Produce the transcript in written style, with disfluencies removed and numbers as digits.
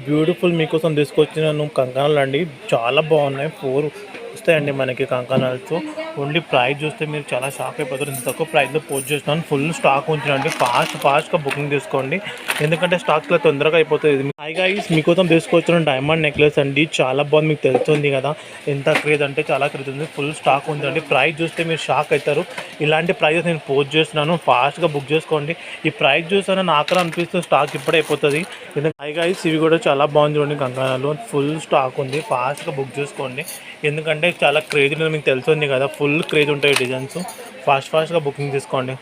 Beautiful మీకోసం తీసుకొచ్చినాను కంకణాలు అండి. చాలా బాగున్నాయి. 4 వస్తాయండి మనకి కంకణాలతో. ఓన్లీ ప్రైస్ చూస్తే మీరు చాలా షాక్ అయిపోతారు. ఇంత తక్కువ ప్రైస్లో పోస్ట్ చేస్తున్నాను. ఫుల్ స్టాక్ ఉంచండి. ఫాస్ట్గా బుకింగ్ తీసుకోండి, ఎందుకంటే స్టాక్లో తొందరగా అయిపోతుంది. హై గైస్, మీకోసం తీసుకొచ్చిన డైమండ్ నెక్లెస్ అండి. చాలా బాగుంది. మీకు తెలుస్తుంది కదా ఎంత క్రేజ్ అంటే చాలా క్రేజ్ ఉంది. ఫుల్ స్టాక్ ఉందండి. ప్రైస్ చూస్తే మీరు షాక్ అవుతారు. ఇలాంటి ప్రైజెస్ నేను పోస్ట్ చేస్తున్నాను. ఫాస్ట్గా బుక్ చేసుకోండి. ఈ ప్రైస్ చూస్తే నాకు అనిపిస్తుంది స్టాక్ ఇప్పుడే అయిపోతుంది. హై గైస్, ఇవి కూడా చాలా బాగుంది చూడండి. కంకణాలు ఫుల్ స్టాక్ ఉంది. ఫాస్ట్గా బుక్ చేసుకోండి, ఎందుకంటే చాలా క్రేజ్ ఉంది. మీకు తెలుస్తుంది కదా, ఫుల్ క్రేజ్ ఉంటాయి డిజైన్స్. ఫాస్ట్గా బుకింగ్ తీసుకోండి.